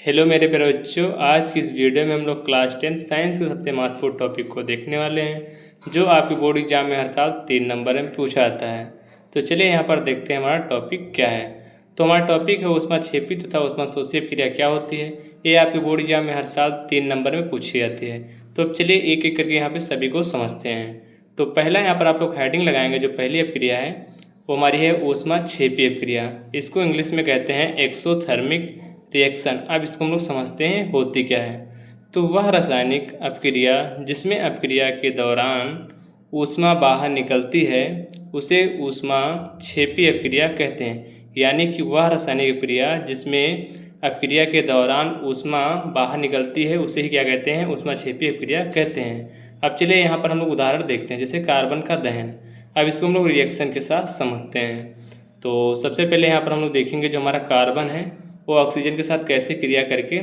Hello मेरे प्यारे बच्चों, आज की इस वीडियो में हम लोग क्लास 10 साइंस के सबसे महत्वपूर्ण टॉपिक को देखने वाले हैं जो आपके बोर्ड एग्जाम में हर साल 3 नंबर में पूछा आता है। तो चलिए यहाँ पर देखते हैं हमारा टॉपिक क्या है। तो हमारा टॉपिक है ऊष्माक्षेपी तथा ऊष्माशोषी क्रिया क्या होती है। ये आपके बोर्ड एग्जाम में हर साल 3 नंबर में पूछी जाती है। तो अब चलिए एक एक करके यहाँ पर सभी को समझते हैं। तो पहला यहाँ पर आप लोग हेडिंग लगाएंगे, जो पहली अपक्रिया है वो हमारी है ऊष्माक्षेपी अपक्रिया। इसको इंग्लिश में कहते हैं एक्सोथर्मिक रिएक्शन। अब इसको हम लोग समझते हैं होती क्या है। तो वह रासायनिक अपक्रिया जिसमें अपक्रिया के दौरान ऊष्मा बाहर निकलती है उसे ऊष्माक्षेपी अपक्रिया कहते हैं। यानी कि वह रासायनिक अपक्रिया जिसमें अपक्रिया के दौरान ऊष्मा बाहर निकलती है उसे ही क्या कहते हैं, ऊष्माक्षेपी अपक्रिया कहते हैं। अब चलिए यहाँ पर हम लोग उदाहरण देखते हैं, जैसे कार्बन का दहन। अब इसको हम लोग रिएक्शन के साथ समझते हैं। तो सबसे पहले यहाँ पर हम लोग देखेंगे जो हमारा कार्बन है वो ऑक्सीजन के साथ कैसे क्रिया करके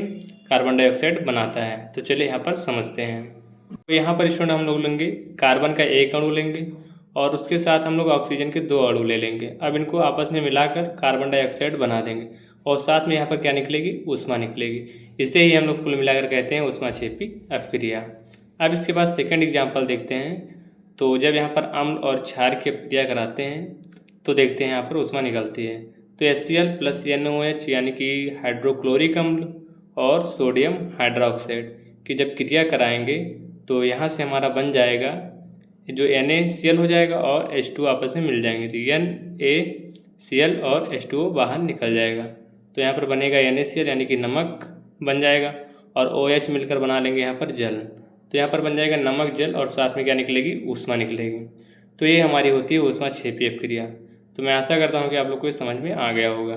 कार्बन डाइऑक्साइड बनाता है। तो चलिए यहाँ पर समझते हैं। तो यहाँ पर स्टूडेंट हम लोग लेंगे कार्बन का एक अणु लेंगे और उसके साथ हम लोग ऑक्सीजन के 2 अणु ले लेंगे। अब इनको आपस में मिलाकर कार्बन डाइऑक्साइड बना देंगे और साथ में यहाँ पर क्या निकलेगी, ऊष्मा निकलेगी। इसे ही हम लोग कुल मिलाकर कहते हैं ऊष्माक्षेपी अपक्रिया। अब इसके बाद सेकेंड एग्जाम्पल देखते हैं। तो जब यहाँ पर अम्ल और क्षार की अपक्रिया कराते हैं तो देखते हैं यहाँ पर ऊष्मा निकलती है। तो HCl प्लस NOH यानी कि हाइड्रोक्लोरिक अम्ल और सोडियम हाइड्रोक्साइड की जब क्रिया कराएंगे तो यहाँ से हमारा बन जाएगा जो NaCl हो जाएगा और H2 आपस में मिल जाएंगे तो NaCl और H2O बाहर निकल जाएगा। तो यहाँ पर बनेगा NaCl यानी कि नमक बन जाएगा और OH मिलकर बना लेंगे यहाँ पर जल। तो यहाँ पर बन जाएगा नमक जल और साथ में क्या निकलेगी, ऊष्मा निकलेगी। तो ये हमारी होती है ऊष्माक्षेपी अपक्रिया। तो मैं आशा करता हूँ कि आप लोग को समझ में आ गया होगा।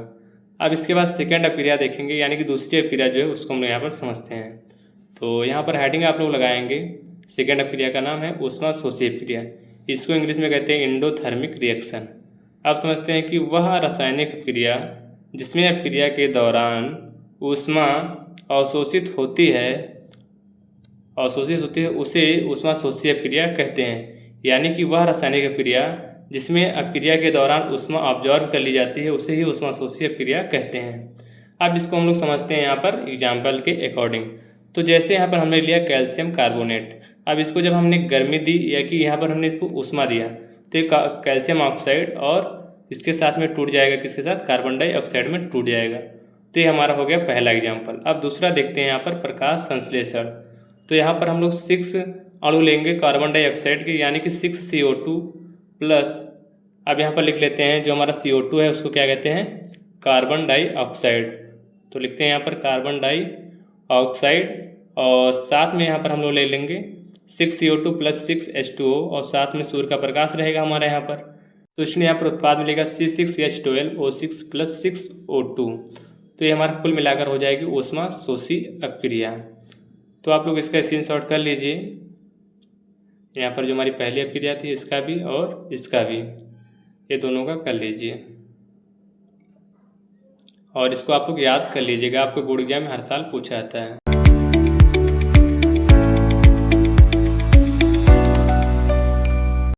अब इसके बाद सेकेंड अपक्रिया देखेंगे, यानी कि दूसरी अपक्रिया जो है उसको हम लोग यहाँ पर समझते हैं। तो यहाँ पर हेडिंग आप लोग लगाएंगे, सेकेंड अपक्रिया का नाम है ऊष्माशोषी अपक्रिया। इसको इंग्लिश में कहते हैं एंडोथर्मिक रिएक्शन। अब समझते हैं कि वह रासायनिक अपक्रिया जिसमें अपक्रिया के दौरान ऊष्मा अवशोषित होती है उसे ऊष्माशोषी अपक्रिया कहते हैं। यानी कि वह रासायनिक अपक्रिया जिसमें अपक्रिया के दौरान ऊष्मा ऑब्जॉर्व कर ली जाती है उसे ही ऊष्माशोषी अपक्रिया कहते हैं। अब इसको हम लोग समझते हैं यहाँ पर एग्जाम्पल के अकॉर्डिंग। तो जैसे यहाँ पर हमने लिया कैल्शियम कार्बोनेट। अब इसको जब हमने गर्मी दी या कि यहाँ पर हमने इसको ऊष्मा दिया तो ये कैल्शियम ऑक्साइड और इसके साथ में टूट जाएगा, किसके साथ, कार्बन डाइऑक्साइड में टूट जाएगा। तो ये हमारा हो गया पहला एग्जाम्पल। अब दूसरा देखते हैं यहाँ पर प्रकाश संश्लेषण। तो यहाँ पर हम लोग 6 अणु लेंगे कार्बन डाइऑक्साइड के, यानी कि 6 CO2 प्लस, अब यहाँ पर लिख लेते हैं जो हमारा CO2 है उसको क्या कहते हैं, कार्बन डाइऑक्साइड। तो लिखते हैं यहाँ पर कार्बन डाइऑक्साइड और साथ में यहाँ पर हम लोग ले लेंगे 6 CO2 प्लस 6 H2O और साथ में सूर्य का प्रकाश रहेगा हमारे यहाँ पर। तो इसलिए यहाँ पर उत्पाद मिलेगा C6H12O6 प्लस 6O2। तो ये हमारा कुल मिलाकर हो जाएगी ऊष्माशोषी अपक्रिया। तो आप लोग इसका स्क्रीनशॉट कर लीजिए। यहाँ पर जो हमारी पहली अपक्रिया थी इसका भी और इसका भी, ये दोनों का कर लीजिए और इसको आप लोग याद कर लीजिएगा, आपको बोर्ड एग्जाम में हर साल पूछा जाता है।